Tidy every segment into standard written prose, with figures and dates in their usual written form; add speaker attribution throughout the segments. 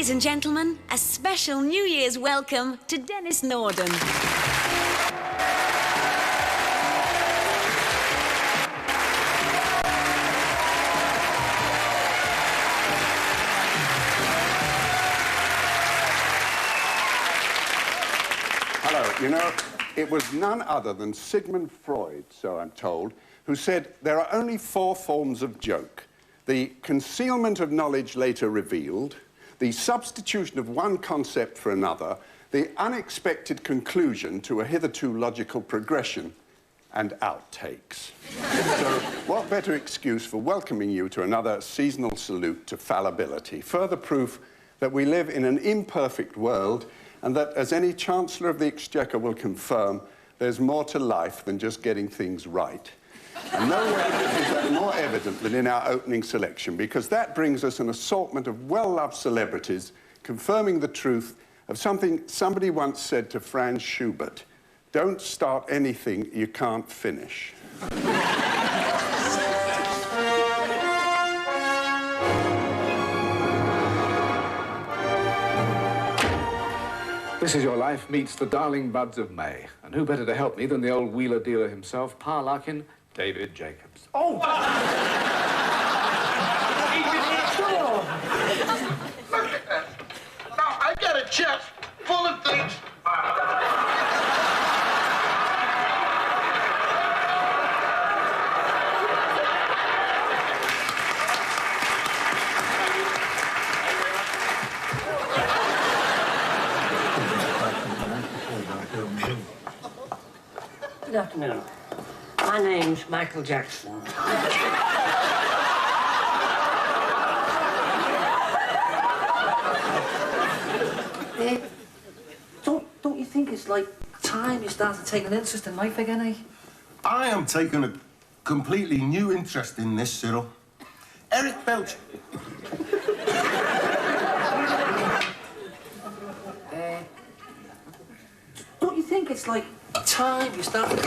Speaker 1: Ladies and gentlemen, a special New Year's welcome to Dennis Norden.
Speaker 2: Hello. You know, it was none other than Sigmund Freud, so I'm told, who said there are only 4 forms of joke. The concealment of knowledge later revealed, the substitution of one concept for another, the unexpected conclusion to a hitherto logical progression, and outtakes. So, what better excuse for welcoming you to another seasonal salute to fallibility? Further proof that we live in an imperfect world, and that, as any Chancellor of the Exchequer will confirm, there's more to life than just getting things right. And nowhere is that more evident than in our opening selection, because that brings us an assortment of well-loved celebrities confirming the truth of something somebody once said to Franz Schubert: don't start anything you can't finish.
Speaker 3: This is your life meets the darling buds of May. And who better to help me than the old wheeler dealer himself, Pa Larkin, David Jacobs.
Speaker 4: Oh!
Speaker 5: Look at that. Now, I got a chest full of things.
Speaker 4: Good afternoon. My name's Michael Jackson. Don't you think it's like time you start to take an interest in life again, eh?
Speaker 6: I am taking a completely new interest in this, Cyril. Eric Belch.
Speaker 4: Don't you think it's like time you start to...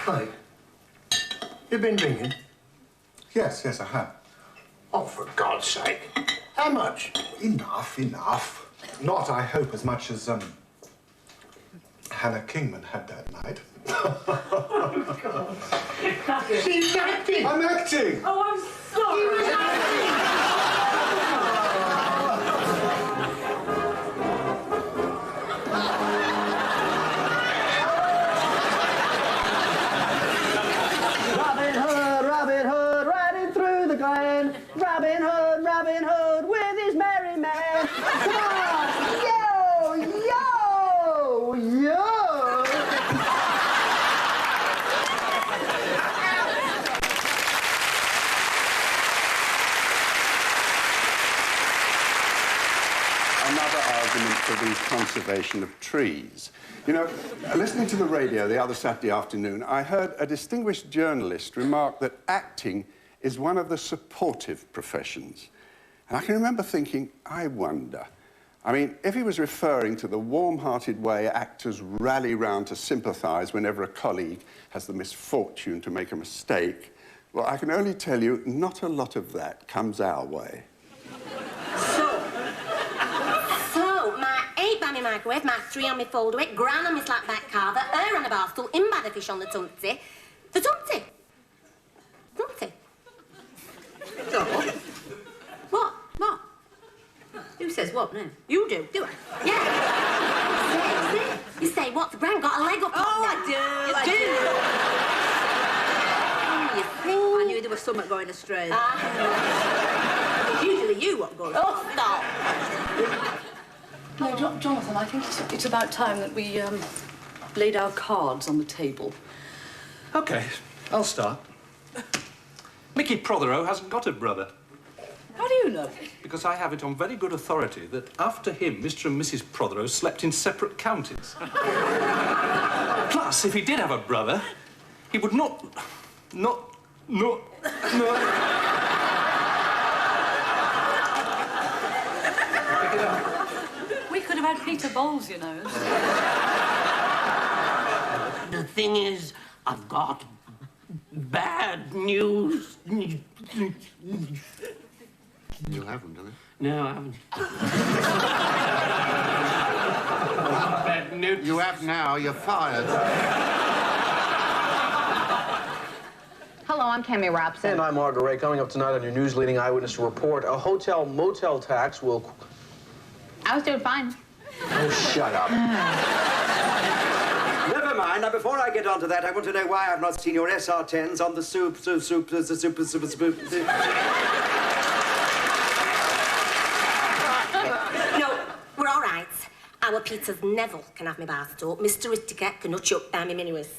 Speaker 7: Mate, you've been drinking? Yes, I have.
Speaker 5: Oh, for God's sake. How much?
Speaker 7: Enough. Not, I hope, as much as, Hannah Kingman had that night.
Speaker 4: Oh, God.
Speaker 5: She's acting!
Speaker 7: I'm acting!
Speaker 4: Oh, I'm sorry.
Speaker 8: Robin Hood, riding through the glen. Robin Hood, with his merry men. Come on! Yo!
Speaker 2: Another argument for the conservation of trees. You know, listening to the radio the other Saturday afternoon, I heard a distinguished journalist remark that acting is one of the supportive professions. And I can remember thinking, I wonder. I mean, if he was referring to the warm-hearted way actors rally round to sympathise whenever a colleague has the misfortune to make a mistake, well, I can only tell you, not a lot of that comes our way.
Speaker 9: My microwave, my 3 on my fold-away, Gran on my slap-back carver, her on a bar stool, in by the fish on the tunty. The tunty? Tunty? No. What? Who says what now? You do I? Yeah. You say what? The Gran got a leg up.
Speaker 10: Oh, I do. I knew there was something going astray. It's usually you what goes.
Speaker 9: Oh, stop.
Speaker 11: No, Jonathan, I think it's about time that we laid our cards on the table.
Speaker 12: OK, I'll start. Mickey Prothero hasn't got a brother.
Speaker 11: How do you know?
Speaker 12: Because I have it on very good authority that after him, Mr. and Mrs. Prothero slept in separate counties. Plus, if he did have a brother, he would not...
Speaker 11: had Peter Bowles, you know.
Speaker 13: The thing is, I've got bad news.
Speaker 7: You haven't, have you?
Speaker 13: No, I haven't. Bad news.
Speaker 7: You have now. You're fired.
Speaker 14: Hello, I'm Cammy Robson.
Speaker 15: And I'm Margaret Ray. Coming up tonight on your news leading eyewitness report, a hotel-motel tax will...
Speaker 14: I was doing fine.
Speaker 15: Oh, shut up.
Speaker 16: Never mind. Now, before I get on to that, I want to know why I've not seen your SR10s on the soup.
Speaker 9: No, we're all right. Our Peters Neville can have me bar talk. Mr. Whittaker can nutch up by me mini whisk.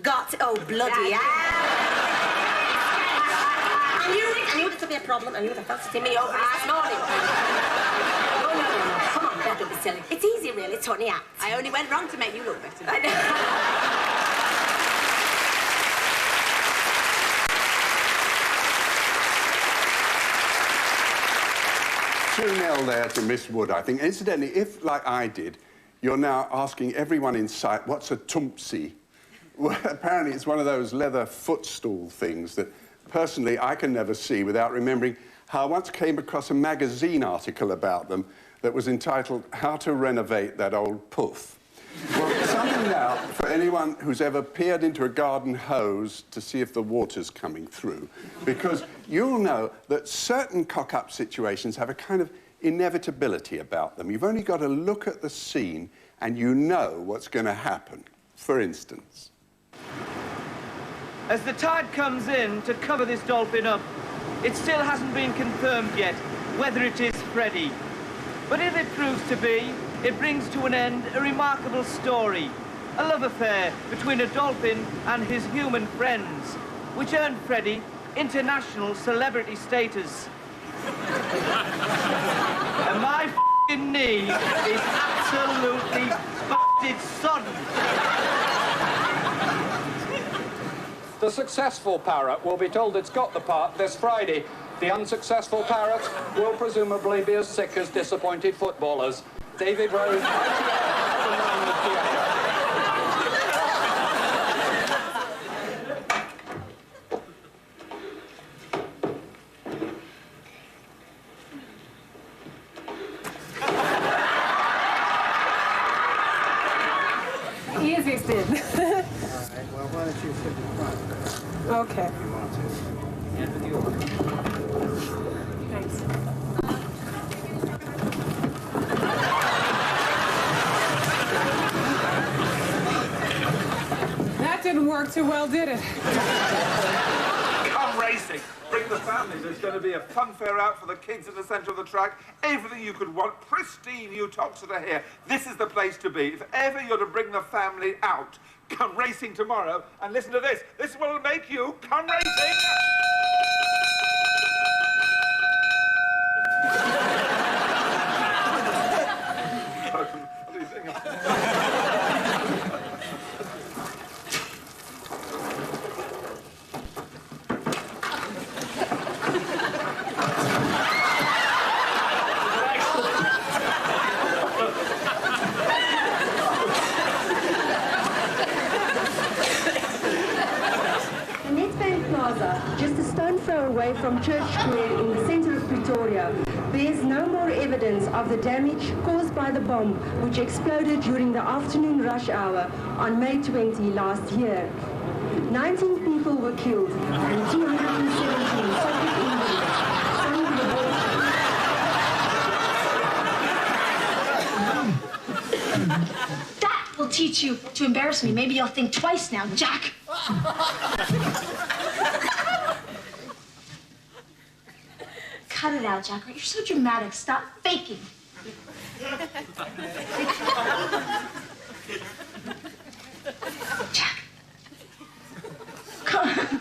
Speaker 9: Got... Oh, bloody hell. I knew it would be a problem. I knew the fancied me over this morning. No. Come on, Beth, don't be silly. It's easy, really. It's only act.
Speaker 10: I only went wrong to make you look better.
Speaker 9: I know.
Speaker 2: 2-0 there to Miss Wood, I think. Incidentally, if, like I did, you're now asking everyone in sight, what's a tumpsy? Well, apparently it's one of those leather footstool things that, personally, I can never see without remembering how I once came across a magazine article about them that was entitled, How to Renovate That Old Puff. Well, something now for anyone who's ever peered into a garden hose to see if the water's coming through, because you'll know that certain cock-up situations have a kind of inevitability about them. You've only got to look at the scene and you know what's going to happen. For instance.
Speaker 17: As the tide comes in to cover this dolphin up, it still hasn't been confirmed yet whether it is Freddie. But if it proves to be, it brings to an end a remarkable story, a love affair between a dolphin and his human friends, which earned Freddie international celebrity status. And my f***ing knee is absolutely busted sodden.
Speaker 18: The successful parrot will be told it's got the part this Friday. The unsuccessful parrot will presumably be as sick as disappointed footballers. David Rose,
Speaker 19: He is Easton.
Speaker 7: All right, well, why don't you sit in front?
Speaker 19: Okay.
Speaker 7: If you want to.
Speaker 19: Thanks. That didn't work too well, did it?
Speaker 5: Come racing. Bring the family. There's going to be a fun fair out for the kids in the centre of the track. Everything you could want. Pristine Uttoxeter here. This is the place to be. If ever you're to bring the family out, come racing tomorrow. And listen to this. This will make you come racing.
Speaker 20: Just a stone throw away from Church Square in the centre of Pretoria, bears no more evidence of the damage caused by the bomb which exploded during the afternoon rush hour on May 20 last year. 19 people were killed and 217 suffered injuries.
Speaker 21: That will teach you to embarrass me. Maybe you'll think twice now, Jack. Cut it out, Jack. You're so dramatic. Stop faking. Jack. Come on.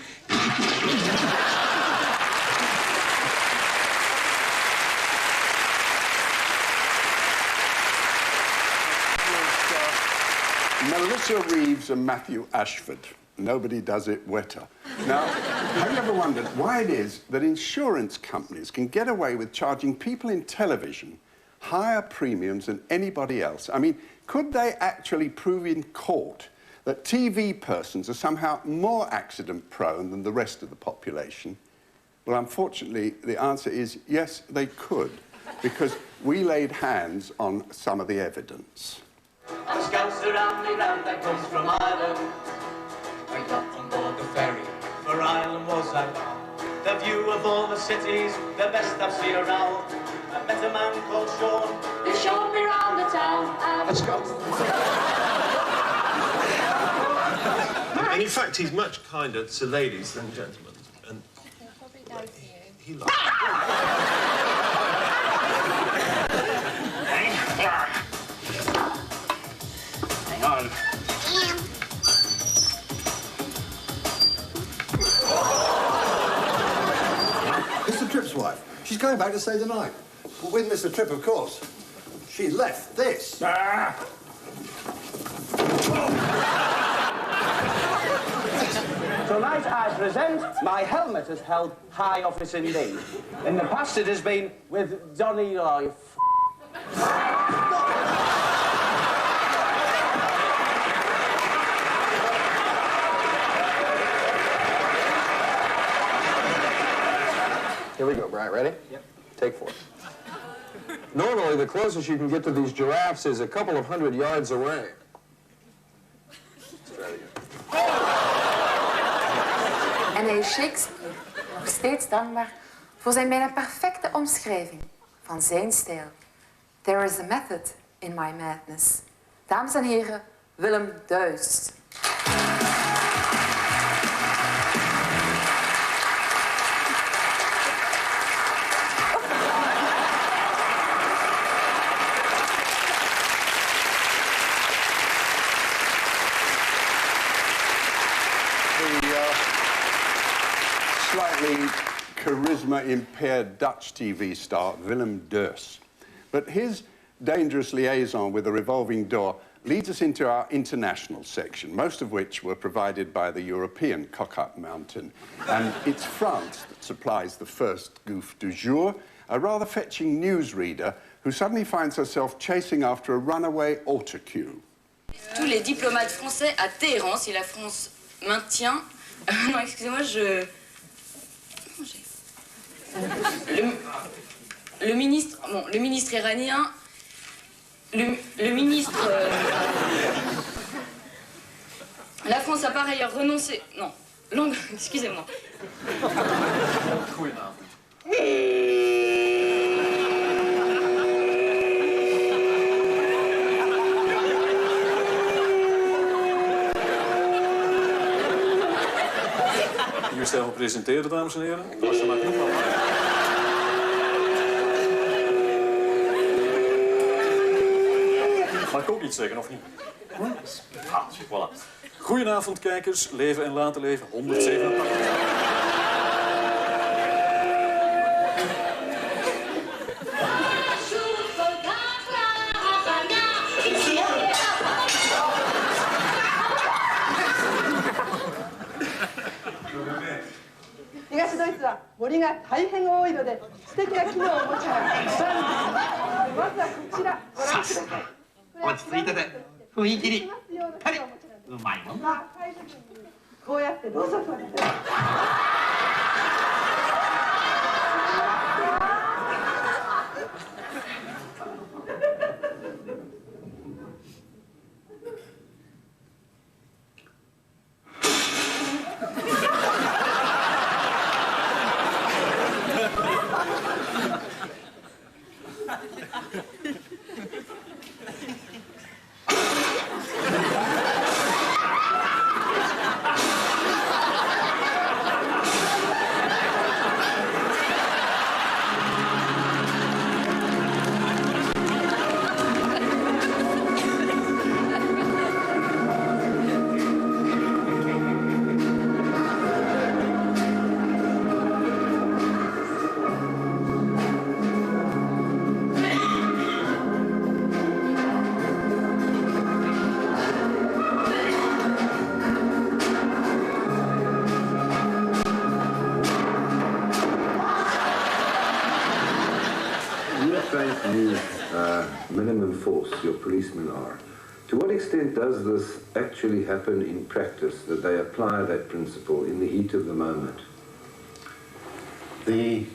Speaker 2: Melissa Reeves and Matthew Ashford. Nobody does it wetter. Now, have you ever wondered why it is that insurance companies can get away with charging people in television higher premiums than anybody else. I mean, could they actually prove in court that TV persons are somehow more accident-prone than the rest of the population? Well, unfortunately, the answer is yes, they could, because we laid hands on some of the evidence.
Speaker 1: And scouts around the land that comes from Ireland. I got on board the ferry, for Ireland was I bound. The view of all the cities, the best I've seen around. I met a man called Sean, who showed me round the town.
Speaker 15: Let's go.
Speaker 22: And in fact, he's much kinder to ladies than gentlemen. And he likes
Speaker 1: Hang on.
Speaker 7: Mr. Tripp's wife. She's going back to stay the night. Well, with Mr. Tripp, of course. She left this.
Speaker 8: Tonight I present my helmet has held high office indeed. In the past it has been with Donny Life.
Speaker 15: Here we go, Brian. Ready? Yep. Take 4. Normally, the closest you can get to these giraffes is a couple of 100 yards away. Let's try it again.
Speaker 23: En hij is Shakespeare nog steeds dankbaar voor zijn bijna perfecte omschrijving van zijn stijl. There is a method in my madness. Dames en heren, Willem Duis.
Speaker 2: Slightly charisma-impaired Dutch TV star Willem Duis. But his dangerous liaison with the revolving door leads us into our international section, most of which were provided by the European cock-up mountain. And it's France that supplies the first goof du jour, a rather fetching newsreader who suddenly finds herself chasing after a runaway autocue.
Speaker 24: Tous les diplomates français à Téhéran, si la France maintient... non, excusez-moi, je... Le ministre... Bon, le ministre iranien... Le ministre... La France a par ailleurs renoncé... Non, langue... Excusez-moi.
Speaker 12: Hier stel gepresenteerd, dames en heren. Was er maar genoeg van. Mag ik ook iets zeggen, of niet? Voilà. Goedenavond, kijkers. Leven en laten leven. 187.
Speaker 3: minimum force your policemen are, to what extent does this actually happen in practice, that they apply that principle in the heat of the moment?
Speaker 4: The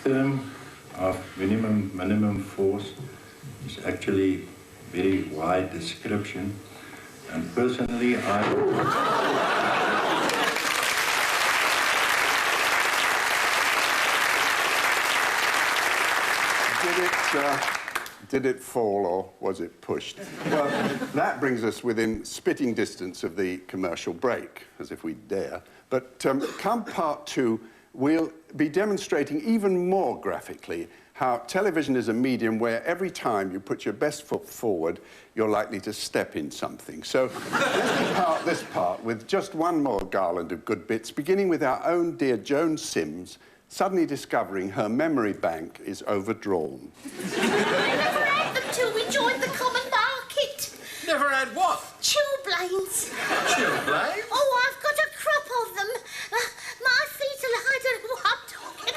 Speaker 4: term of minimum force is actually very wide description, and personally
Speaker 2: Did it fall or was it pushed? Well, that brings us within spitting distance of the commercial break, as if we dare. But come part two, we'll be demonstrating even more graphically how television is a medium where every time you put your best foot forward, you're likely to step in something. So let's part this part with just one more garland of good bits, beginning with our own dear Joan Sims, suddenly discovering her memory bank is overdrawn.
Speaker 9: We never had them till we joined the common market.
Speaker 22: Never had what?
Speaker 9: Chilblains.
Speaker 22: Chilblains?
Speaker 9: Oh, I've got a crop of them. My feet are... I don't know what I'm talking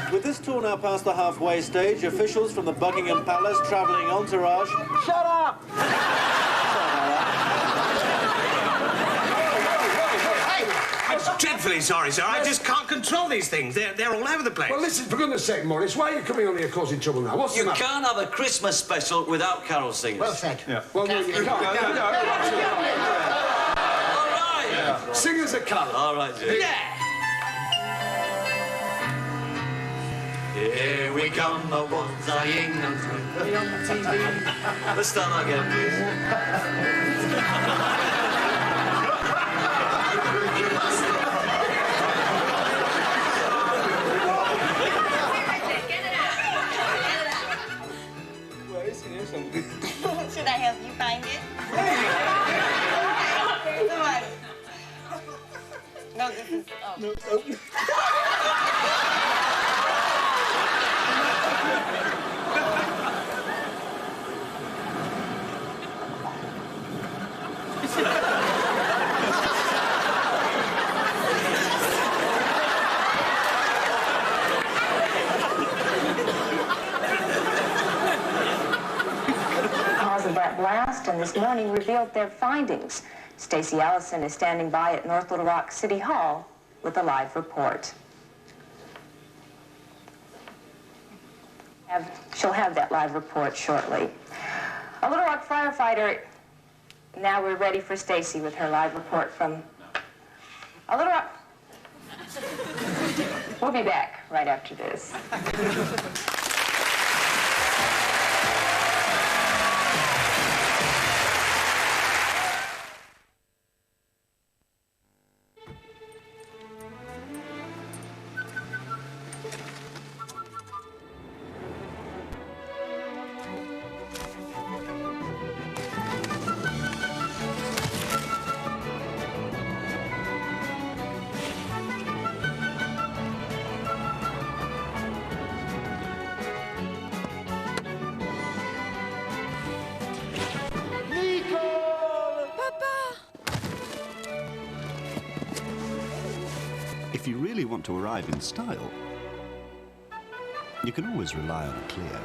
Speaker 9: about.
Speaker 6: With this tour now past the halfway stage, officials from the Buckingham Palace travelling entourage... Shut up!
Speaker 22: I'm dreadfully sorry, sir. I just can't control these things. They're all over the place.
Speaker 11: Well, listen, for goodness sake, Morris, why are you coming on here causing trouble now? What's the matter?
Speaker 6: You can't have a Christmas special without carol singers.
Speaker 11: Well said. Yeah. Well, no, you can't. All right. Yeah. Sing us a carol.
Speaker 6: All right, Jay.
Speaker 11: Yeah.
Speaker 6: Here we come, the ones eyeing and on TV. Let's start again, please.
Speaker 9: Should I help you find it? Come on. No, this is... Oh. No,
Speaker 25: Of that blast, and this morning revealed their findings. Stacey Allison is standing by at North Little Rock City Hall with a live report. She'll have that live report shortly. A Little Rock firefighter. Now we're ready for Stacey with her live report from a Little Rock. We'll be back right after this.
Speaker 26: If you really want to arrive in style, you can always rely on a Clio.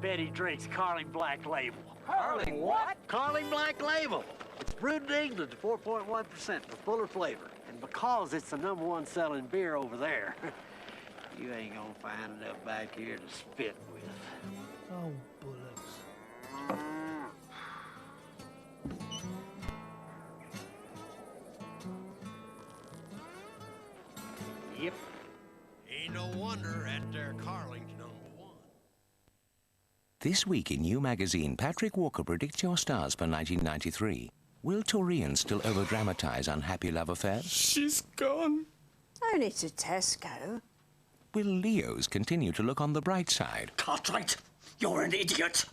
Speaker 27: Betty drinks Carling Black Label.
Speaker 13: Carling what?
Speaker 27: Carling Black Label. It's brewed in England to 4.1% with fuller flavor. And because it's the #1 selling beer over there, you ain't gonna find enough back here to spit with.
Speaker 13: Oh, bullets.
Speaker 27: Yep.
Speaker 13: Ain't no wonder at their Carling's #1.
Speaker 28: This week in New Magazine, Patrick Walker predicts your stars for 1993.
Speaker 5: Will Taurians still over-dramatise unhappy love affairs?
Speaker 10: She's gone.
Speaker 14: Only to Tesco.
Speaker 5: Will Leos continue to look on the bright side?
Speaker 10: Cartwright, you're an idiot.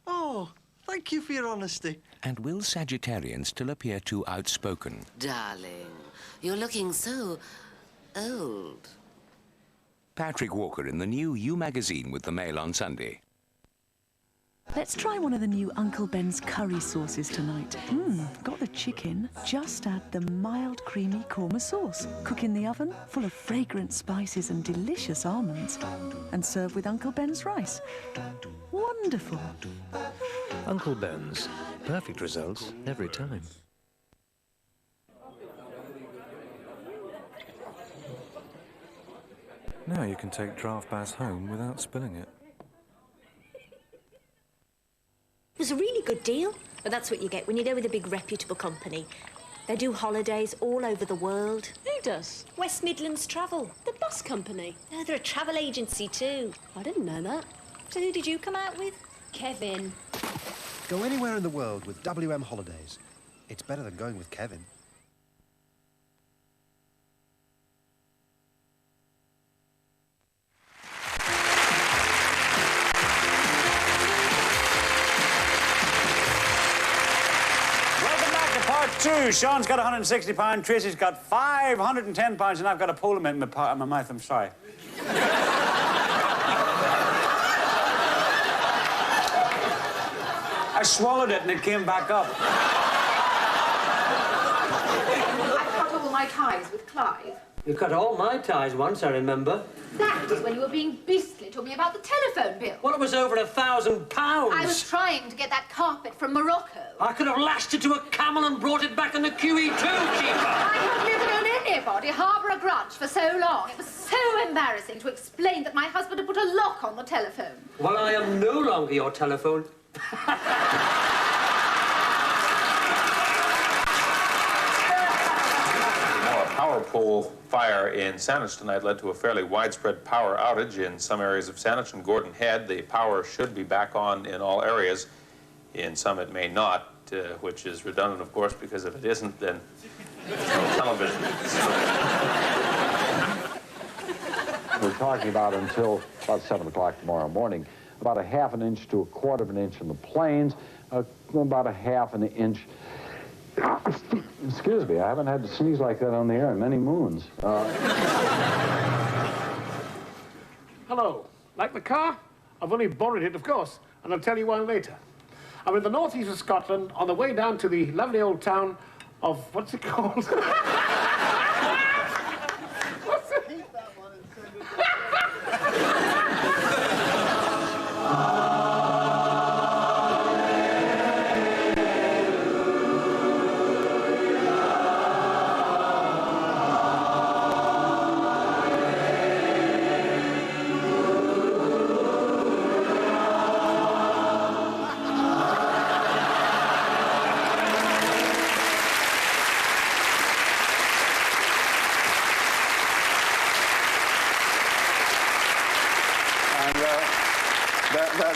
Speaker 27: Oh, thank you for your honesty.
Speaker 5: And will Sagittarians still appear too outspoken?
Speaker 16: Darling, you're looking so old.
Speaker 5: Patrick Walker in the new You magazine with the Mail on Sunday.
Speaker 17: Let's try one of the new Uncle Ben's curry sauces tonight. Got the chicken. Just add the mild, creamy korma sauce. Cook in the oven, full of fragrant spices and delicious almonds. And serve with Uncle Ben's rice. Wonderful.
Speaker 18: Uncle Ben's. Perfect results every time.
Speaker 19: Now you can take Draught Bass home without spilling it.
Speaker 28: It was a really good deal, but that's what you get when you go with a big reputable company. They do holidays all over the world.
Speaker 14: Who does?
Speaker 28: West Midlands Travel, the bus company. No, they're a travel agency too.
Speaker 14: I didn't know that.
Speaker 28: So who did you come out with? Kevin.
Speaker 29: Go anywhere in the world with WM Holidays. It's better than going with Kevin.
Speaker 30: Two. Sean's got £160, Tracy's got £510, and I've got a polar in my mouth, I'm sorry. I swallowed it and it came back up.
Speaker 24: I cut all my ties with Clive.
Speaker 27: You cut all my ties once, I remember.
Speaker 24: That was when you were being beastly to me about the telephone bill.
Speaker 27: Well, it was over £1,000.
Speaker 24: I was trying to get that carpet from Morocco.
Speaker 27: I could have lashed it to a camel and brought it back in the QE2, keeper.
Speaker 24: I have never known anybody harbour a grudge for so long. It was so embarrassing to explain that my husband had put a lock on the telephone.
Speaker 27: Well, I am no longer your telephone.
Speaker 31: A power pole fire in Saanich tonight led to a fairly widespread power outage in some areas of Saanich and Gordon Head. The power should be back on in all areas. In some it may not, which is redundant, of course, because if it isn't, then there's no television.
Speaker 32: We're talking about until about 7 o'clock tomorrow morning, about a ½ an inch to a ¼ of an inch in the plains, about a ½ an inch. Excuse me, I haven't had to sneeze like that on the air in many moons.
Speaker 11: Hello. Like the car? I've only borrowed it, of course, and I'll tell you why later. I'm in the northeast of Scotland on the way down to the lovely old town of, what's it called? What's it?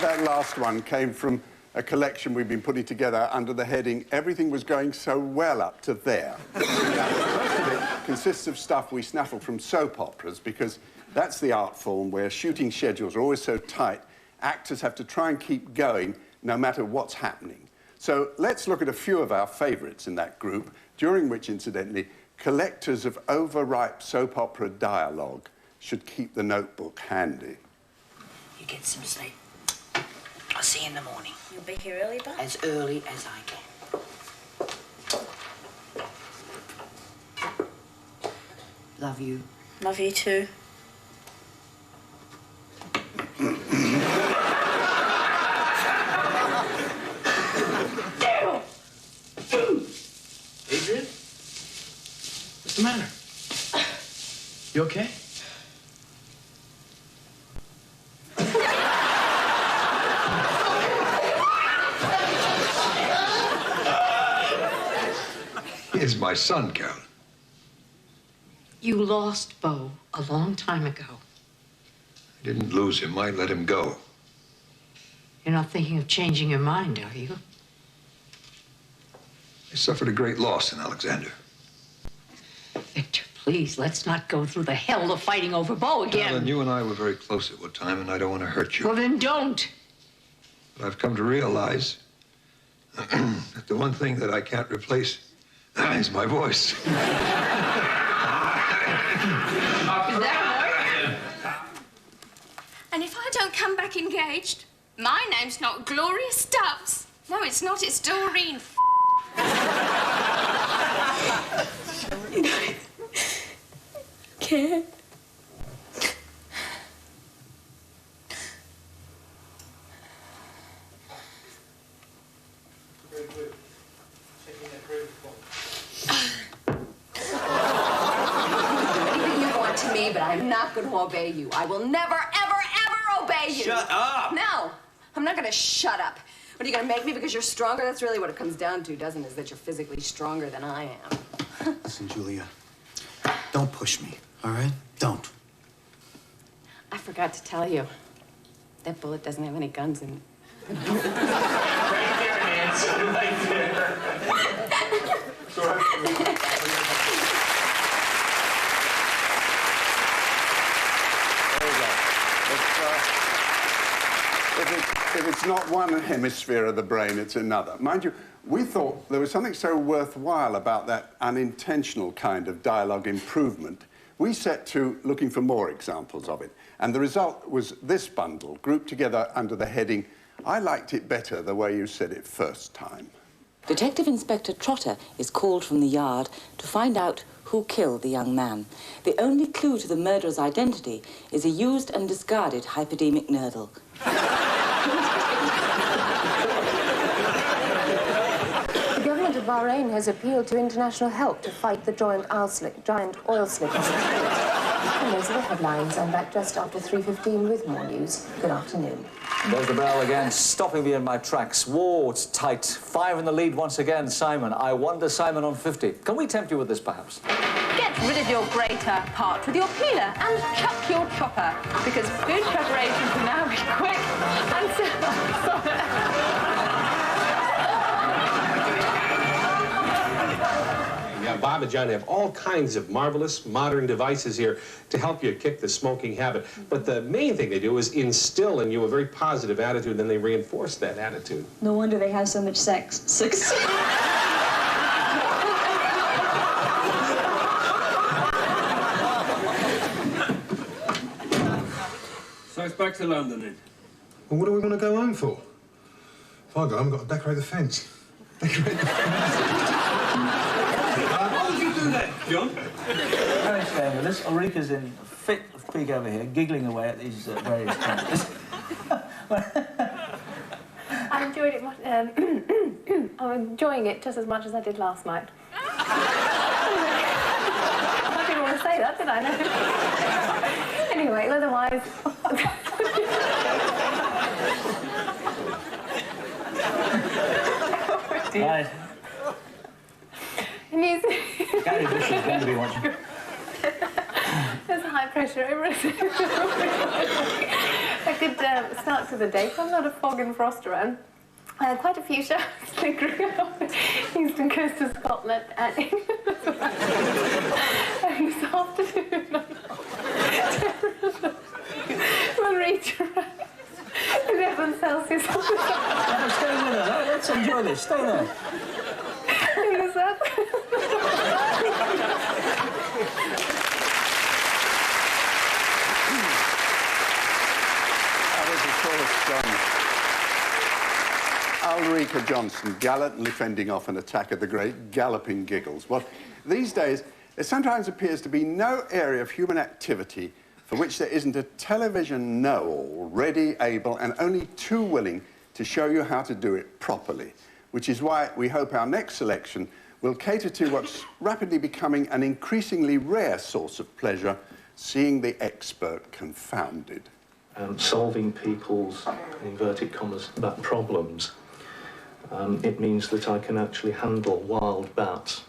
Speaker 2: That last one came from a collection we've been putting together under the heading Everything Was Going So Well Up to There. It consists of stuff we snaffled from soap operas because that's the art form where shooting schedules are always so tight, actors have to try and keep going no matter what's happening. So let's look at a few of our favourites in that group, during which, incidentally, collectors of overripe soap opera dialogue should keep the notebook handy.
Speaker 14: You get some sleep. I'll see you in the morning.
Speaker 28: You'll be here early, Bob?
Speaker 14: As early as I can. Love you.
Speaker 28: Love you too.
Speaker 10: Adrian? What's the matter? You okay?
Speaker 11: He's my son, Carol.
Speaker 14: You lost Bo a long time ago.
Speaker 11: I didn't lose him. I let him go.
Speaker 14: You're not thinking of changing your mind, are you?
Speaker 1: I suffered a great loss in Alexander.
Speaker 14: Victor, please, let's not go through the hell of fighting over Beau again.
Speaker 1: Alan, you and I were very close at one time, and I don't want to hurt you.
Speaker 14: Well, then don't.
Speaker 1: But I've come to realize that the one thing that I can't replace is my voice.
Speaker 14: Is that right?
Speaker 3: And if I don't come back engaged, my name's not Gloria Stubbs. No, it's not. It's Doreen. Can't.
Speaker 4: Anything you want to me, but I'm not going to obey you. I will never, ever, ever obey you.
Speaker 10: Shut up!
Speaker 4: No, I'm not going to shut up. What, are you going to make me because you're stronger? That's really what it comes down to, doesn't it? Is that you're physically stronger than I am.
Speaker 6: Listen, Julia, don't push me, all right? Don't.
Speaker 4: I forgot to tell you. That bullet doesn't have any guns in it.
Speaker 10: Right there, Nancy. Right there.
Speaker 2: If it's not one hemisphere of the brain, it's another. Mind you, we thought there was something so worthwhile about that unintentional kind of dialogue improvement. We set to looking for more examples of it. And the result was this bundle, grouped together under the heading, "I liked it better the way you said it first time."
Speaker 7: Detective Inspector Trotter is called from the yard to find out who killed the young man. The only clue to the murderer's identity is a used and discarded hypodermic needle.
Speaker 25: The government of Bahrain has appealed to international help to fight the giant oil slick. And those are the headlines. I'm back just after 3:15 with more news. Good afternoon.
Speaker 8: There's the bell again, stopping me in my tracks. Whoa, it's tight. 5 in the lead once again, Simon. I wonder, Simon, on 50. Can we tempt you with this, perhaps?
Speaker 24: Get rid of your grater, part with your peeler, and chuck your chopper, because food preparation can now be quick and simple.
Speaker 12: Bob and John have all kinds of marvelous modern devices here to help you kick the smoking habit. But the main thing they do is instill in you a very positive attitude, and then they reinforce that attitude.
Speaker 15: No wonder they have so much sex.
Speaker 20: So it's back to London then?
Speaker 1: Well, what do we want to go home for? If I go home, I've got to decorate the fence. Decorate the fence.
Speaker 20: How did you do that, John?
Speaker 21: Harry's staying with us. Ulrika's in a fit of pique over here, giggling away at these various characters.
Speaker 24: I enjoyed it much. I'm enjoying it just as much as I did last night. I didn't want to say that, did I? No. Anyway, otherwise.
Speaker 21: Right.
Speaker 24: Gary
Speaker 21: Bush is going to be watching.
Speaker 24: There's high pressure over it. I could start to the day. I'm not a fog and frost around. I had quite a few showers lingering on the eastern coast of Scotland and this afternoon we'll reach around 11 Celsius.
Speaker 21: Stay with her. Let's enjoy this. Stay there.
Speaker 24: In the south.
Speaker 2: Ulrika Johnson gallantly fending off an attack of the great galloping giggles. Well, these days, there sometimes appears to be no area of human activity for which there isn't a television know-all, ready, able, and only too willing to show you how to do it properly, which is why we hope our next selection will cater to what's rapidly becoming an increasingly rare source of pleasure, seeing the expert confounded.
Speaker 22: Solving people's, in inverted commas, problems. It means that I can actually handle wild bats.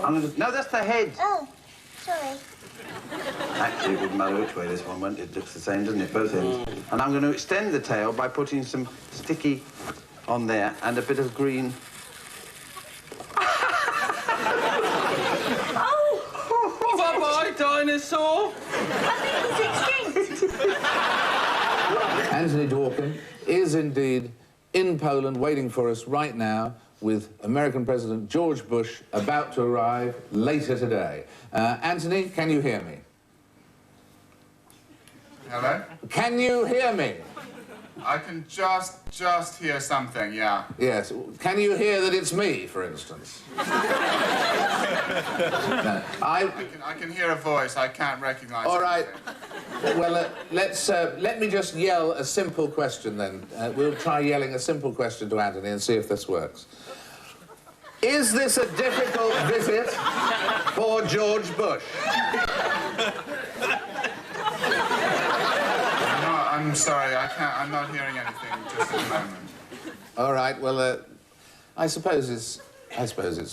Speaker 5: No, that's the head.
Speaker 9: Oh, sorry.
Speaker 5: Actually, it wouldn't matter which way this one went. It looks the same, doesn't it? Both ends. And I'm going to extend the tail by putting some sticky on there and a bit of green.
Speaker 9: Oh!
Speaker 5: Bye-bye, dinosaur!
Speaker 9: I think he's extinct.
Speaker 13: Anthony Dworkin is indeed in Poland waiting for us right now with American President George Bush about to arrive later today. Anthony, can you hear me?
Speaker 16: Hello?
Speaker 13: Can you hear me?
Speaker 16: I can just hear something, yeah.
Speaker 13: Yes. Can you hear that it's me, for instance? No,
Speaker 16: I can hear a voice. I can't recognize it.
Speaker 13: All right. Well, let me just yell a simple question then. We'll try yelling a simple question to Anthony and see if this works. Is this a difficult visit for George Bush?
Speaker 16: No, I'm sorry. I'm not hearing anything just at the moment.
Speaker 13: All right. Well, I suppose it's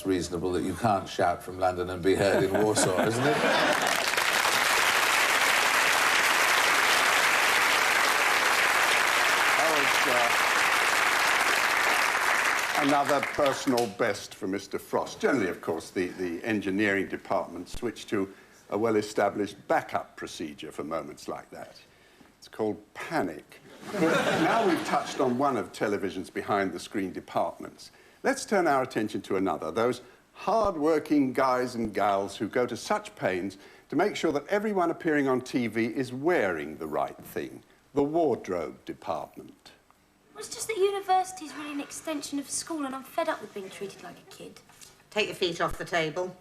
Speaker 13: reasonable that you can't shout from London and be heard in Warsaw, isn't it?
Speaker 2: Another personal best for Mr. Frost. Generally, of course, the engineering department switched to a well-established backup procedure for moments like that. It's called panic. But now we've touched on one of television's behind-the-screen departments. Let's turn our attention to another, those hard-working guys and gals who go to such pains to make sure that everyone appearing on TV is wearing the right thing, the wardrobe department.
Speaker 28: Well, it's just that university's really an extension of school, and I'm fed up with being treated like a kid.
Speaker 14: Take your feet off the table.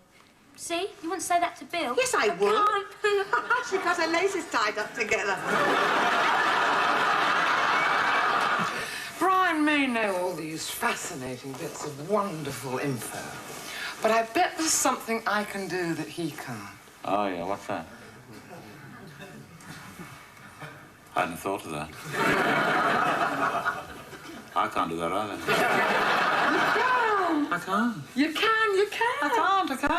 Speaker 28: See? You wouldn't say that to Bill.
Speaker 14: Yes, I would. She got her laces tied up together.
Speaker 17: Brian may know all these fascinating bits of wonderful info, but I bet there's something I can do that he can't.
Speaker 18: Oh, yeah, what's that? I hadn't thought of that. I can't do that either.
Speaker 17: You can.
Speaker 18: I can't.
Speaker 17: You can, you can.
Speaker 18: I can't.
Speaker 17: You can.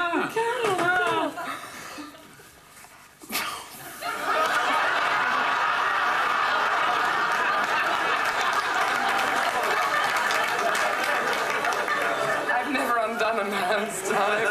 Speaker 17: I've never undone a man's tie.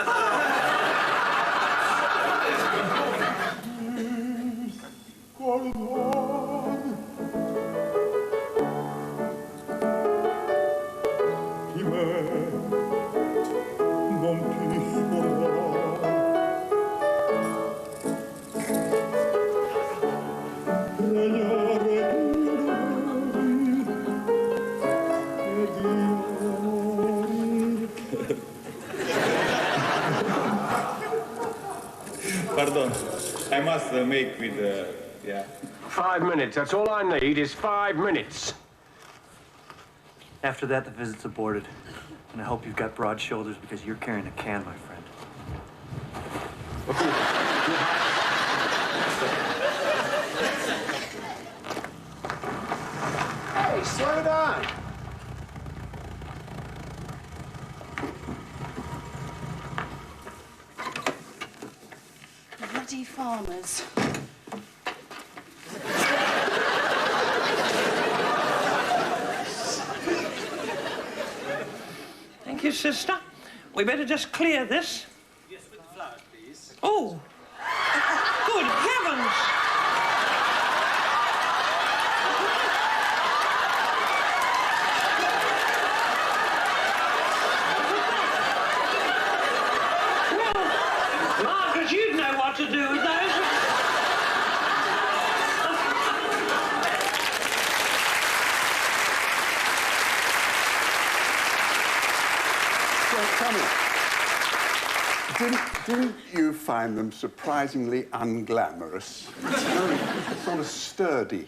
Speaker 18: Pardon. I must make with, yeah.
Speaker 19: 5 minutes. That's all I need is 5 minutes.
Speaker 23: After that, the visit's aborted. And I hope you've got broad shoulders because you're carrying a can, my friend.
Speaker 2: Hey, slow down.
Speaker 14: Bloody farmers.
Speaker 20: Thank you, sister. We better just clear this.
Speaker 10: Yes, with the flowers, please.
Speaker 20: Oh! Good heavens! Well, Margaret, you'd know what to do with those.
Speaker 2: Didn't you find them surprisingly unglamorous? Sort of sturdy.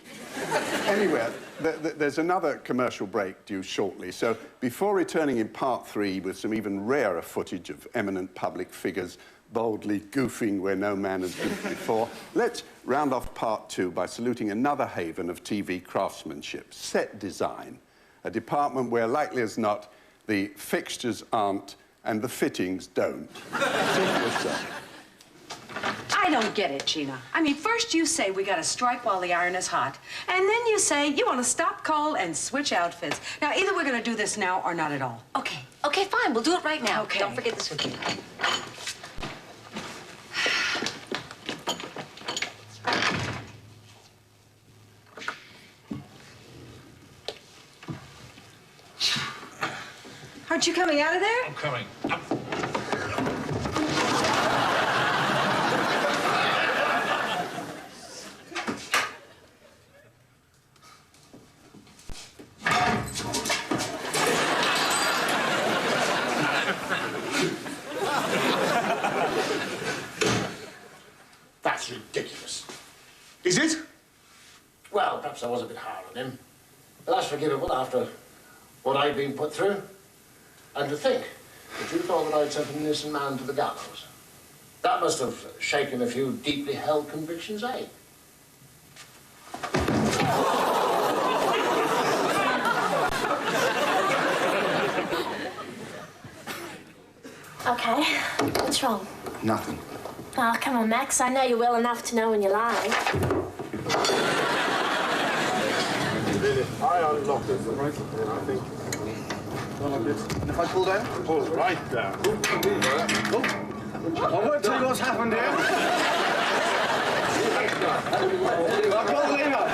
Speaker 2: Anyway, there's another commercial break due shortly, so before returning in part 3 with some even rarer footage of eminent public figures boldly goofing where no man has goofed before, let's round off part 2 by saluting another haven of TV craftsmanship, set design, a department where, likely as not, the fixtures aren't and the fittings don't. Simple as that.
Speaker 3: I don't get it, Gina. I mean, first you say we gotta strike while the iron is hot, and then you say you want to stop, call, and switch outfits. Now, either we're gonna do this now or not at all.
Speaker 28: Okay, okay, fine. We'll do it right now.
Speaker 3: Okay.
Speaker 28: Don't forget this with you.
Speaker 3: Aren't you coming out of there?
Speaker 13: I'm coming.
Speaker 4: That's ridiculous.
Speaker 6: Is it?
Speaker 4: Well, perhaps I was a bit hard on him. But that's forgivable after what I've been put through. And to think that you thought that I'd sent an innocent man to the gallows. That must have shaken a few deeply held convictions, eh?
Speaker 9: Okay, what's wrong?
Speaker 2: Nothing.
Speaker 9: Oh, come on, Max. I know you well enough to know when you lie.
Speaker 4: I unlocked it right there, I think. Not like this. And if I pull down? Pull right down. I won't tell you what's happened here. I've got the lever.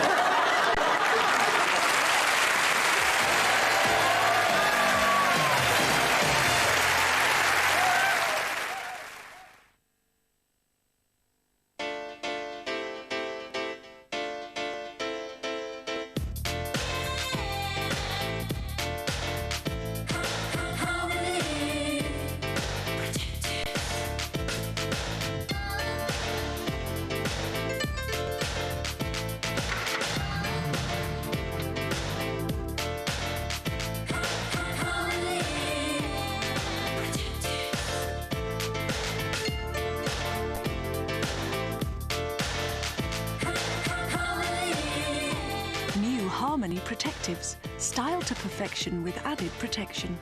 Speaker 7: Harmony Protectives. Style to perfection with added protection.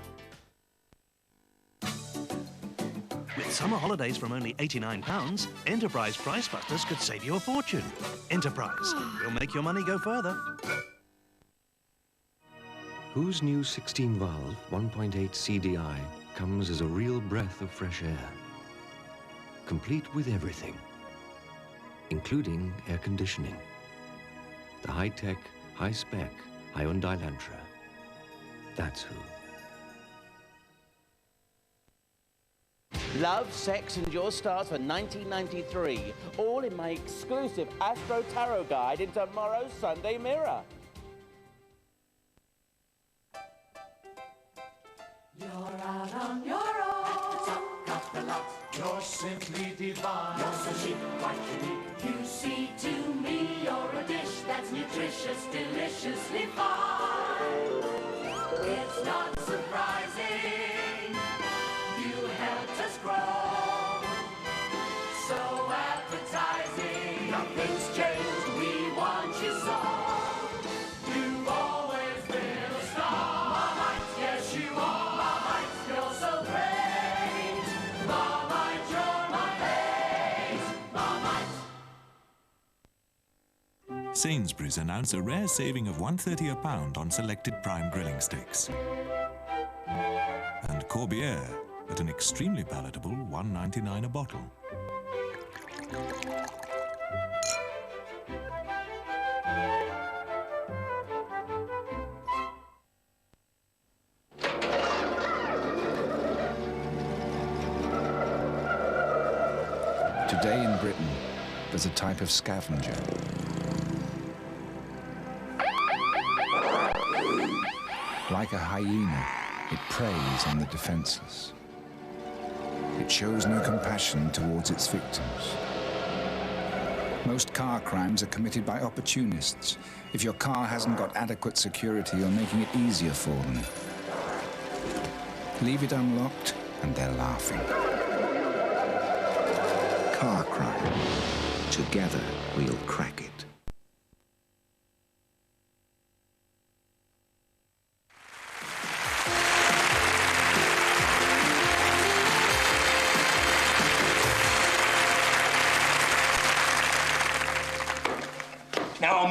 Speaker 11: With summer holidays from only £89, Enterprise Price Busters could save you a fortune. Enterprise, we'll make your money go further.
Speaker 25: Whose new 16-valve 1.8 CDI comes as a real breath of fresh air. Complete with everything, including air conditioning. The high-tech, high-spec Hyundai Elantra. That's who.
Speaker 26: Love, Sex and Your Stars for 1993. All in my exclusive Astro Tarot Guide in tomorrow's Sunday Mirror.
Speaker 27: You're out on your own. Got the lot. You're simply divine. You're so chic, quite unique. You see to me you're a dish that's nutritious, deliciously fine. It's not surprising. You helped us grow. So appetizing. Nothing's changed. We want you so. You've always been a star. Marmite, yes you are. Marmite, you're so great. Marmite, you're my mate. Marmite.
Speaker 29: Sainsbury's announced a rare saving of £1.30 a pound on selected prime grilling steaks. And Corbière at an extremely palatable £1.99 a bottle.
Speaker 30: Today in Britain, there's a type of scavenger. Like a hyena, it preys on the defenseless. It shows no compassion towards its victims. Most car crimes are committed by opportunists. If your car hasn't got adequate security, you're making it easier for them. Leave it unlocked, and they're laughing. Car crime. Together, we'll crack it.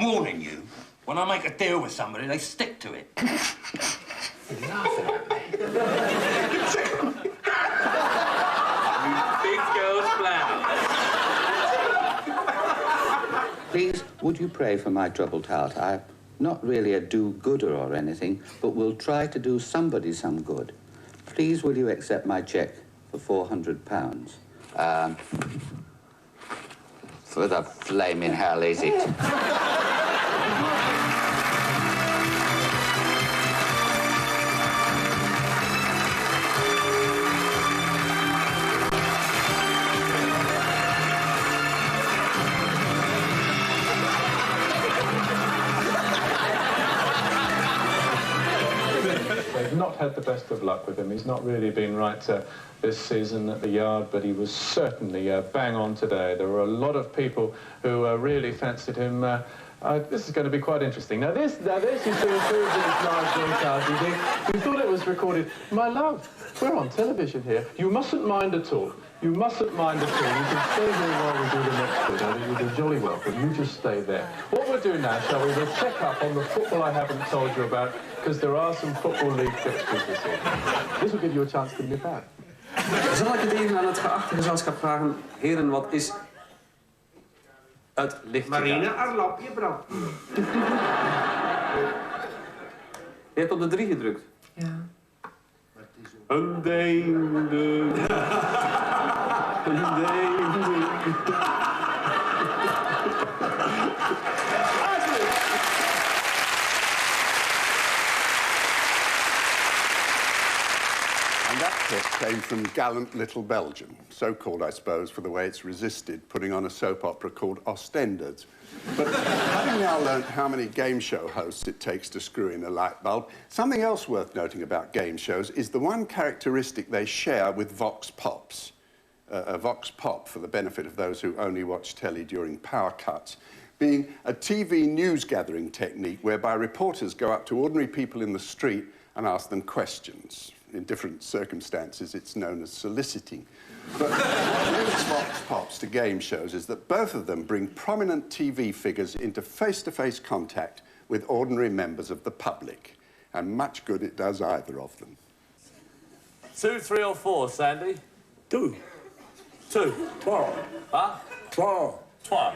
Speaker 1: I'm warning you. When I make a deal with somebody, they stick to it.
Speaker 13: You're laughing at me.
Speaker 1: You big girl's flower.
Speaker 5: Please, would you pray for my troubled heart? I'm not really a do-gooder or anything, but will try to do somebody some good. Please, will you accept my cheque for £400? For the flaming hell, is it?
Speaker 6: They've not had the best of luck with him. He's not really been right this season at the yard, but he was certainly bang on today. There were a lot of people who really fancied him. This is going to be quite interesting. Now this you see a series of these large broadcasts. You thought it was recorded. My love, we're on television here. You mustn't mind at all. You mustn't mind at all. You can stay here while we do the next bit. You'll be jolly welcome. You just stay there. What we'll do now, shall we? We'll check up on the football I haven't told you about, because there are some Football League fixtures this year. This will give you a chance to nip out.
Speaker 8: Zal ik het even aan het geachte gezelschap vragen? Heren, wat is het licht?
Speaker 20: Marina, haar lampje brandt.
Speaker 8: Je hebt op de 3 gedrukt.
Speaker 17: Ja.
Speaker 8: Een deinde. Een deinde.
Speaker 2: And that tip came from gallant little Belgium, so-called, I suppose, for the way it's resisted putting on a soap opera called Ostenders. But having now learnt how many game show hosts it takes to screw in a light bulb, something else worth noting about game shows is the one characteristic they share with Vox Pops. A Vox Pop, for the benefit of those who only watch telly during power cuts, being a TV news-gathering technique whereby reporters go up to ordinary people in the street and ask them questions. In different circumstances, it's known as soliciting. But what links Vox Pops to game shows is that both of them bring prominent TV figures into face-to-face contact with ordinary members of the public. And much good it does either of them.
Speaker 8: 2, 3 or 4, Sandy?
Speaker 20: 2.
Speaker 8: 2.
Speaker 20: 12.
Speaker 8: Huh?
Speaker 20: 12.
Speaker 8: 12.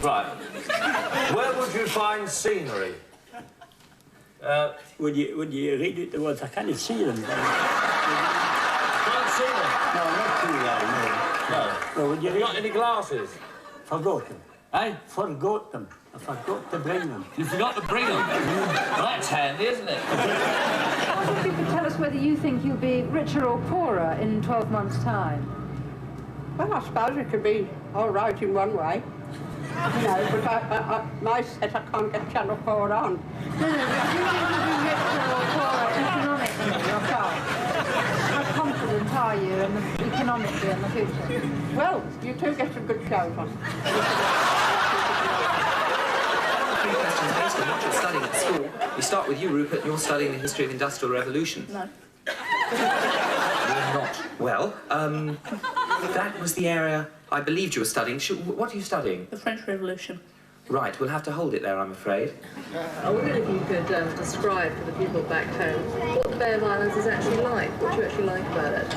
Speaker 8: Right. Where would you find scenery?
Speaker 20: Would you read it the words? I can't see them.
Speaker 8: Can't see them?
Speaker 20: No, not too loud, no.
Speaker 8: No. Have you got any glasses?
Speaker 20: Forgot them.
Speaker 8: Eh?
Speaker 20: Forgot them. I forgot to bring them.
Speaker 8: You forgot to bring them? Well, that's handy, isn't it?
Speaker 12: I wonder if you could tell us whether you think you'll be richer or poorer in 12 months' time.
Speaker 15: Well, I suppose it could be all right in one way. You know, but my set I can't get Channel 4 on.
Speaker 12: No, do you think you'll be richer or poorer economically? How confident are you economically in the future?
Speaker 15: Well, you two get some good shows on.
Speaker 16: Three questions based on what you're studying at school. We start with you, Rupert. You're studying the history of Industrial Revolution.
Speaker 12: No.
Speaker 16: You're not. Well, that was the area I believed you were studying. What are you studying?
Speaker 12: The French Revolution.
Speaker 16: Right, we'll have to hold it there, I'm afraid.
Speaker 12: I wondered if you could describe for the people back home what the Bay of Islands is actually like, what you actually like about it.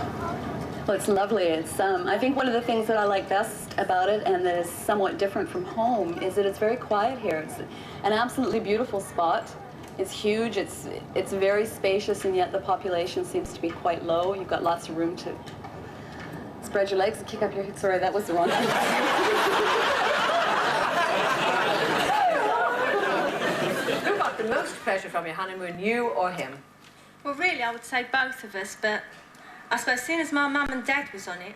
Speaker 21: Well, it's lovely. It's I think one of the things that I like best about it, and that is somewhat different from home, is that it's very quiet here. It's an absolutely beautiful spot. It's huge. It's very spacious, and yet the population seems to be quite low. You've got lots of room to spread your legs and kick up your hips. Sorry, that was the wrong thing.
Speaker 12: Who got the most pleasure from your honeymoon, you or him?
Speaker 22: Well, really, I would say both of us, but I suppose seeing as my mum and dad was on it.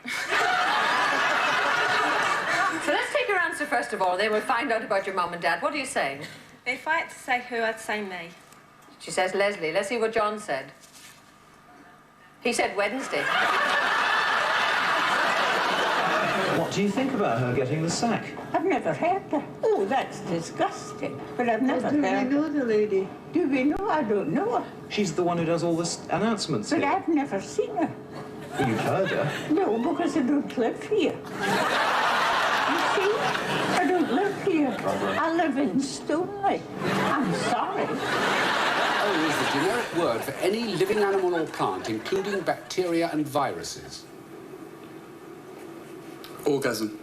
Speaker 12: So let's take your answer first of all, then we'll find out about your mum and dad. What are you saying?
Speaker 22: If I had to say who, I'd say me.
Speaker 12: She says Leslie. Let's see what John said. He said Wednesday.
Speaker 24: What do you think about her getting the sack?
Speaker 15: I've never heard her. Oh, that's disgusting. But I've never heard her. Do we know the lady? Do we know? I don't know her.
Speaker 24: She's the one who does all the announcements
Speaker 15: But
Speaker 24: here.
Speaker 15: I've never seen her.
Speaker 24: Well, you've heard her.
Speaker 15: No, because I don't live here. You see? I don't live here. I live in Stone. sorry. I'm sorry.
Speaker 3: Oh, is the generic word for any living animal or plant, including bacteria and viruses.
Speaker 4: Orgasm.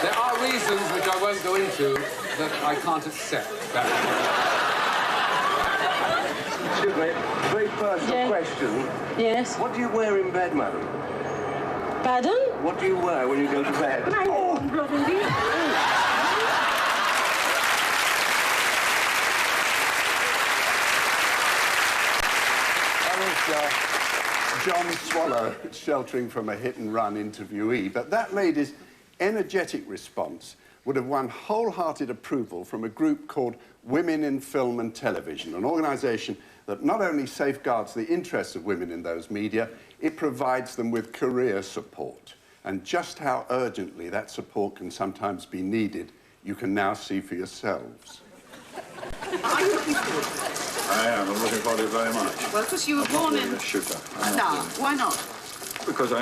Speaker 3: There are reasons which I won't go into that I can't accept.
Speaker 7: Excuse me, very personal question.
Speaker 15: Yes?
Speaker 7: What do you wear in bed, madam?
Speaker 15: Pardon?
Speaker 7: What do you wear when you go to bed?
Speaker 15: My own bloody
Speaker 2: John Swallow sheltering from a hit-and-run interviewee, but that lady's energetic response would have won wholehearted approval from a group called Women in Film and Television, an organisation that not only safeguards the interests of women in those media, it provides them with career support. And just how urgently that support can sometimes be needed, you can now see for yourselves.
Speaker 15: Are you looking forward to it?
Speaker 7: I am. I'm looking forward to it very much.
Speaker 15: Well, because you were born in...
Speaker 7: a shooter.
Speaker 15: No, why not?
Speaker 7: Because
Speaker 17: My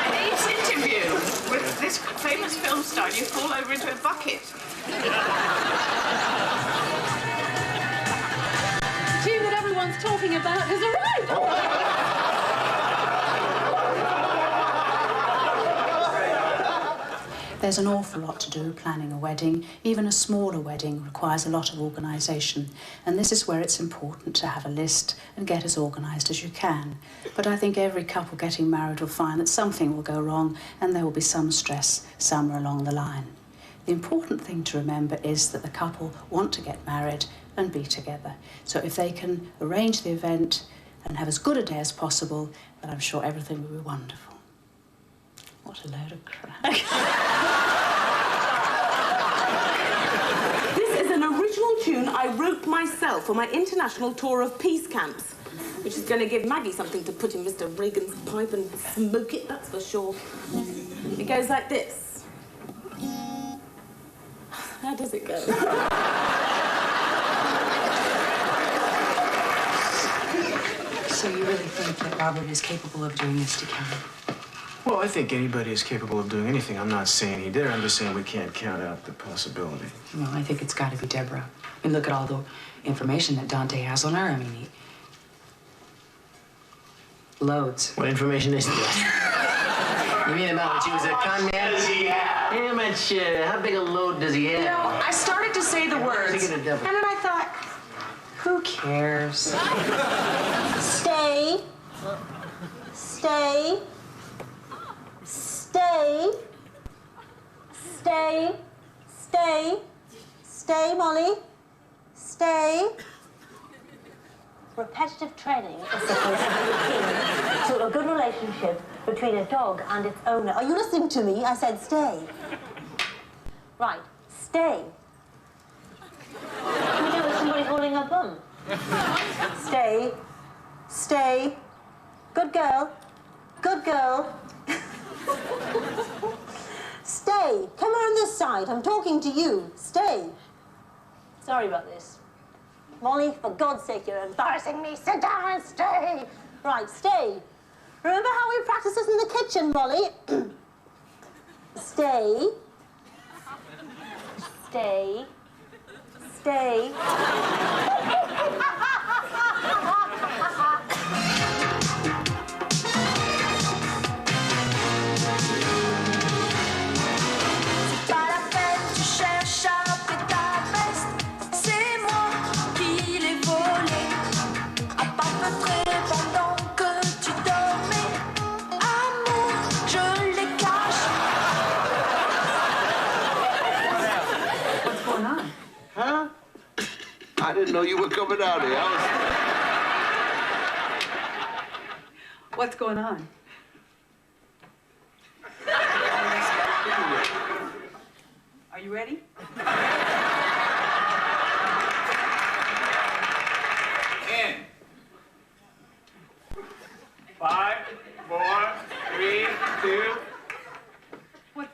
Speaker 17: niece interview with this famous film star, you fall over into a bucket.
Speaker 21: The tune that everyone's talking about has arrived.
Speaker 9: There's an awful lot to do planning a wedding. Even a smaller wedding requires a lot of organisation, and this is where it's important to have a list and get as organised as you can. But I think every couple getting married will find that something will go wrong and there will be some stress somewhere along the line. The important thing to remember is that the couple want to get married and be together. So if they can arrange the event and have as good a day as possible, then I'm sure everything will be wonderful. What a load of crap.
Speaker 10: This is an original tune I wrote myself for my international tour of peace camps, which is going to give Maggie something to put in Mr. Reagan's pipe and smoke it, that's for sure. It goes like this. How does it go?
Speaker 9: So you really think that Robert is capable of doing this to Karen?
Speaker 8: Well, I think anybody is capable of doing anything. I'm not saying he did. I'm just saying we can't count out the possibility.
Speaker 9: Well, I think it's got to be Deborah. I mean, look at all the information that Dante has on her. I mean, loads.
Speaker 8: What information is that? You mean about when she was a con man? How much, how big a load does he have?
Speaker 10: You know, I started to say the words, and then I thought,
Speaker 9: who cares?
Speaker 10: stay, stay, stay, stay, stay, stay, Molly, stay.
Speaker 14: Repetitive training is supposed to be key to a good relationship between a dog and its owner. Are you listening to me? I said stay. Right, stay. What do you do with somebody holding a bum?
Speaker 10: Stay, stay. Good girl, good girl.
Speaker 14: Stay. Come on this side. I'm talking to you. Stay. Sorry about this. Molly, for God's sake, you're embarrassing me. Sit down and stay. Right, stay. Remember how we practiced this in the kitchen, Molly? Stay. Stay. Stay.
Speaker 7: I didn't know you were coming out here.
Speaker 9: What's going on? Are you ready?
Speaker 7: In. 5, 4, 3, 2.
Speaker 9: What?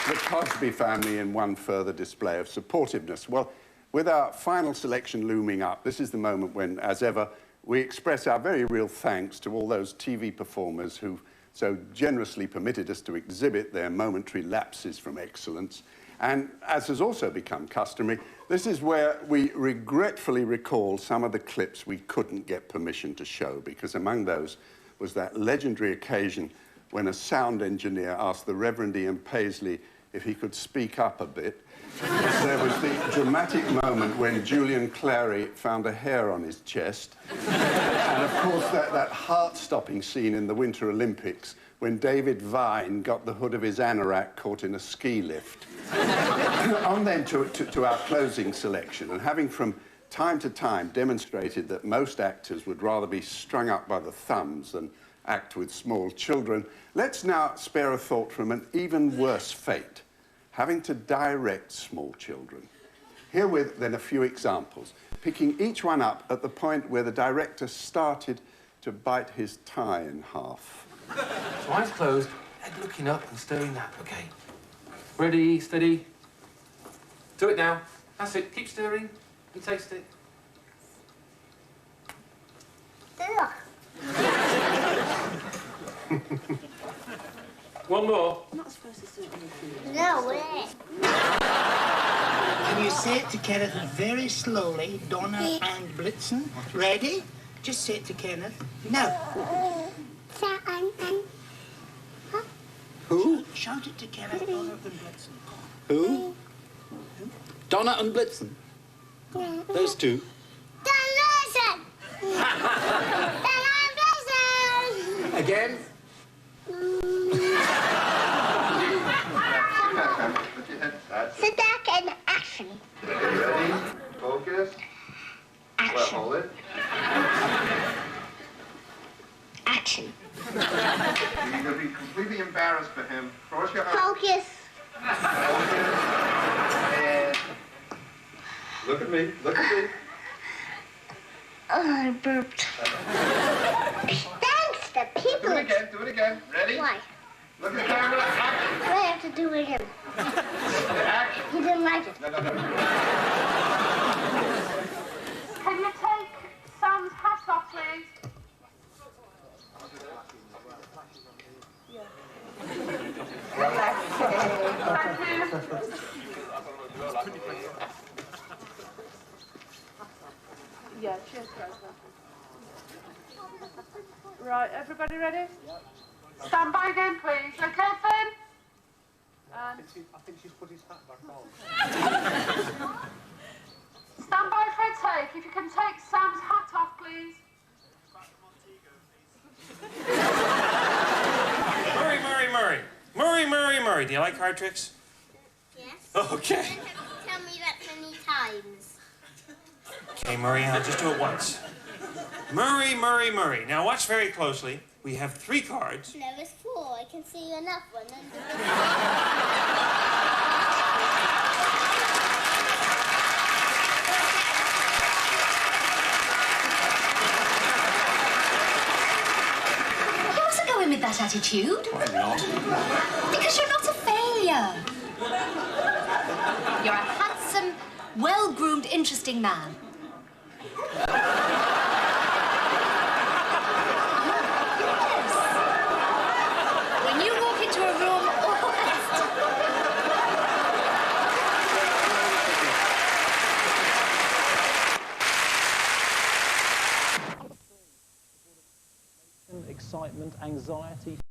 Speaker 2: the Cosby family in one further display of supportiveness. Well, with our final selection looming up, this is the moment when, as ever, we express our very real thanks to all those TV performers who so generously permitted us to exhibit their momentary lapses from excellence. And as has also become customary, this is where we regretfully recall some of the clips we couldn't get permission to show, because among those was that legendary occasion when a sound engineer asked the Reverend Ian Paisley if he could speak up a bit. There was the dramatic moment when Julian Clary found a hair on his chest. And, of course, that heart-stopping scene in the Winter Olympics when David Vine got the hood of his anorak caught in a ski lift. On then to our closing selection, and having from time to time demonstrated that most actors would rather be strung up by the thumbs than act with small children, let's now spare a thought from an even worse fate, having to direct small children. Herewith, then, a few examples, picking each one up at the point where the director started to bite his tie in half.
Speaker 8: So eyes closed, head looking up and stirring up, OK? Ready, steady. Do it now. That's it. Keep stirring. You taste it. One more.
Speaker 4: I'm not supposed to serve anything.
Speaker 11: No way.
Speaker 4: Can you say it to Kenneth very slowly, Donna and Blitzen? Ready? Just say it to Kenneth. Now. Who? Shout it to Kenneth, Donna and Blitzen.
Speaker 18: Who? Donna and Blitzen. Those two.
Speaker 13: Again?
Speaker 11: Sit back and action.
Speaker 2: Ready? Focus.
Speaker 11: Action.
Speaker 2: Well, hold it.
Speaker 11: Action.
Speaker 2: You're going to be completely embarrassed for him. Cross your arms.
Speaker 11: Focus.
Speaker 2: And look at me. Look at me.
Speaker 11: Oh, I burped. Thanks, the people.
Speaker 2: Do it again. Do it again. Ready?
Speaker 11: Why?
Speaker 2: Look at the camera. Action.
Speaker 11: What do I have to do with him?
Speaker 2: Action.
Speaker 11: He didn't like it.
Speaker 2: No.
Speaker 10: Can you take Sam's hat off, please?
Speaker 15: Yeah, cheers, guys. Right, everybody ready?
Speaker 10: Stand by again, please. Okay, Finn?
Speaker 8: I think she's put his hat back on.
Speaker 10: Stand by for a take. If you can take Sam's hat off, please.
Speaker 20: Murray. Do you like card tricks?
Speaker 11: Yes.
Speaker 20: Okay.
Speaker 11: You don't have to tell me that many times.
Speaker 20: Okay, Murray, I'll just do it once. Murray. Now watch very closely. We have 3 cards.
Speaker 11: No, it's 4. I can see enough one under
Speaker 19: What's going with that attitude?
Speaker 20: Why not?
Speaker 19: Because you're not a failure. You're a handsome, well-groomed, interesting man. When you walk into a room,
Speaker 23: excitement, anxiety.